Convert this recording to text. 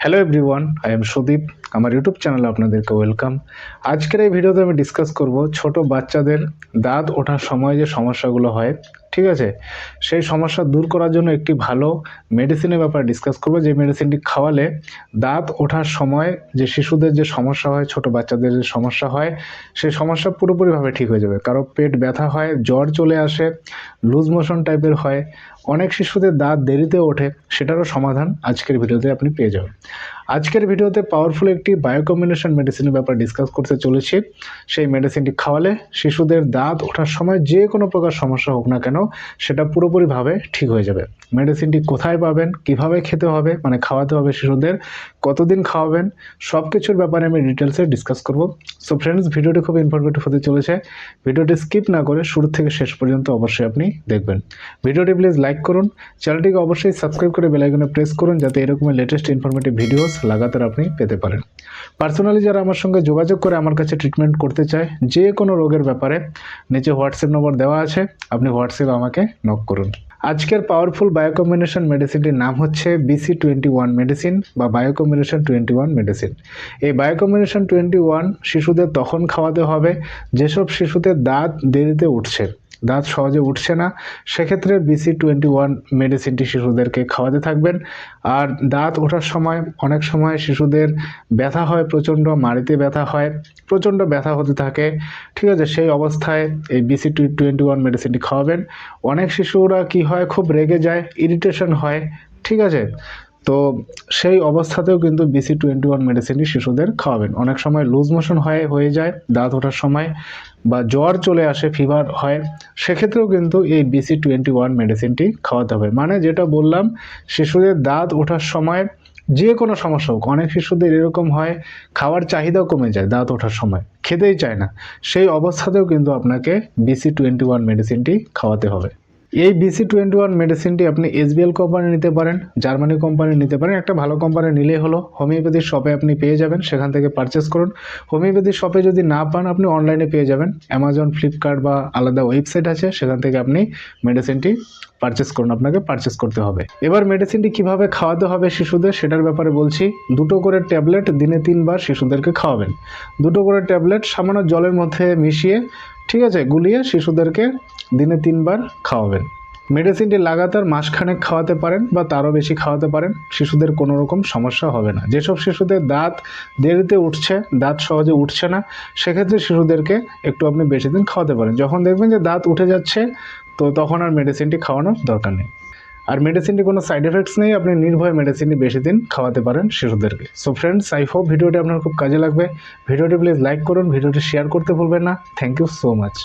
Hello everyone, I am Sudip. আমার YouTube চ্যানেলে আপনাদেরকে ওয়েলকাম। আজকের এই ভিডিওতে আমি ডিসকাস করব ছোট বাচ্চাদের দাঁত ওঠার সময় যে সমস্যাগুলো হয়, ঠিক আছে, সেই সমস্যা দূর করার জন্য একটি ভালো মেডিসিনের ব্যাপারে ডিসকাস করব, যে মেডিসিনটি খাওয়ালে দাঁত ওঠার সময় যে শিশুদের যে সমস্যা হয়, ছোট বাচ্চাদের যে সমস্যা হয়, সেই সমস্যা পুরোপুরিভাবে ঠিক হয়ে যাবে। কারো পেট ব্যথা হয়, জ্বর চলে আসে, লুজ মোশন টাইপের হয়, অনেক শিশুদের দাঁত দেরিতে ওঠে, সেটারও সমাধান আজকের ভিডিওতে আপনি পেয়ে যাবেন। আজকের ভিডিওতে পাওয়ারফুল একটি বায়োকম্বিনেশন মেডিসিনের ব্যাপারে ডিসকাস করতে চলেছি। সেই মেডিসিনটি খাওয়ালে শিশুদের দাঁত ওঠার সময় যে কোনো প্রকার সমস্যা হোক না কেন, সেটা পুরোপুরিভাবে ঠিক হয়ে যাবে। মেডিসিনটি কোথায় পাবেন, কিভাবে খেতে হবে, মানে খাওয়াতে হবে শিশুদের, কতদিন খাওয়াবেন, সব কিছুর ব্যাপারে আমি ডিটেলসে ডিসকাস করব। সো ফ্রেন্ডস, ভিডিওটি খুব ইনফরমেটিভ হতে চলেছে। ভিডিওটি স্কিপ না করে শুরু থেকে শেষ পর্যন্ত অবশ্যই আপনি দেখবেন। ভিডিওটি প্লিজ লাইক করুন, চ্যানেলটিকে অবশ্যই সাবস্ক্রাইব করে বেল আইকনে প্রেস করুন, যাতে এরকমের লেটেস্ট ইনফরমেটিভ ভিডিওস লাগাতার আপনি পেতে পারেন। পার্সোনালি যারা আমার সঙ্গে যোগাযোগ করে আমার কাছে ট্রিটমেন্ট করতে চায় যে কোনো রোগের ব্যাপারে, নিচে হোয়াটসঅ্যাপ নম্বর দেওয়া আছে, আপনি হোয়াটসঅ্যাপে আমাকে নক করুন। আজকের পাওয়ারফুল বায়োকম্বিনেশন মেডিসিনটির নাম হচ্ছে BC21 মেডিসিন বা বায়োকম্বিনেশন 21 মেডিসিন। এই বায়োকম্বিনেশন 21 শিশুদের তখন খাওয়াতে হবে যেসব শিশুদের দাঁত দেরিতে উঠছে, দাঁত সহজে উঠছে না, সেক্ষেত্রে BC21 মেডিসিনটি শিশুদেরকে খাওয়াতে থাকবেন। আর দাঁত ওঠার সময় অনেক সময় শিশুদের ব্যথা হয়, প্রচণ্ড মাড়িতে ব্যথা হয়, প্রচণ্ড ব্যথা হতে থাকে, ঠিক আছে, সেই অবস্থায় এই BC21 মেডিসিনটি খাওয়াবেন। অনেক শিশুরা কি হয়, খুব রেগে যায়, ইরিটেশন হয়, ঠিক আছে, তো সেই অবস্থাতেও কিন্তু BC21 মেডিসিনটি শিশুদের খাওয়াবেন। অনেক সময় লুজ মোশন হয়ে যায় দাঁত ওঠার সময়, বা জ্বর চলে আসে, ফিভার হয়, সেক্ষেত্রেও কিন্তু এই BC21 মেডিসিনটি খাওয়াতে হবে। মানে যেটা বললাম, শিশুদের দাঁত ওঠার সময় যে কোনো সমস্যা হোক, অনেক শিশুদের এরকম হয় খাওয়ার চাহিদাও কমে যায় দাঁত ওঠার সময়, খেতেই চায় না, সেই অবস্থাতেও কিন্তু আপনাকে BC21 মেডিসিনটি খাওয়াতে হবে। এই BC21 মেডিসিনটি আপনি SBL কোম্পানি নিতে পারেন, জার্মানি কোম্পানি নিতে পারেন, একটা ভালো কোম্পানি নিলেই হলো। হোমিওপ্যাথির শপে আপনি পেয়ে যাবেন, সেখান থেকে পারচেস করুন। হোমিওপ্যাথির শপে যদি না পান, আপনি অনলাইনে পেয়ে যাবেন, অ্যামাজন, ফ্লিপকার্ট বা আলাদা ওয়েবসাইট আছে, সেখান থেকে আপনি মেডিসিনটি পারচেস করুন, আপনাকে পারচেস করতে হবে। এবার মেডিসিনটি কিভাবে খাওয়াতে হবে শিশুদের, সেটার ব্যাপারে বলছি। 2টো করে ট্যাবলেট দিনে 3 বার শিশুদেরকে খাওয়াবেন। 2টো করে ট্যাবলেট সামান্য জলের মধ্যে মিশিয়ে, ঠিক আছে, গুলিয়ে শিশুদেরকে দিনে 3 বার খাওয়াবেন। মেডিসিনটি লাগাতার মাসখানেক খাওয়াতে পারেন বা তারও বেশি খাওয়াতে পারেন, শিশুদের কোনো রকম সমস্যা হবে না। যেসব শিশুদের দাঁত দেরিতে উঠছে, দাঁত সহজে উঠছে না, সেক্ষেত্রে শিশুদেরকে একটু আপনি বেশি দিন খাওয়াতে পারেন। যখন দেখবেন যে দাঁত উঠে যাচ্ছে, তো তখন আর মেডিসিনটি খাওয়ানোর দরকার নেই। আর মেডিসিনটি কোনো সাইড এফেক্টস নেই, আপনি নির্ভয়ে মেডিসিনটি বেশি দিন খাওয়াতে পারেন শিশুদেরকে। সো ফ্রেন্ডস, আই হোপ ভিডিওটি আপনার খুব কাজে লাগবে। ভিডিওটি প্লিজ লাইক করুন, ভিডিওটি শেয়ার করতে ভুলবেন না। Thank you so much.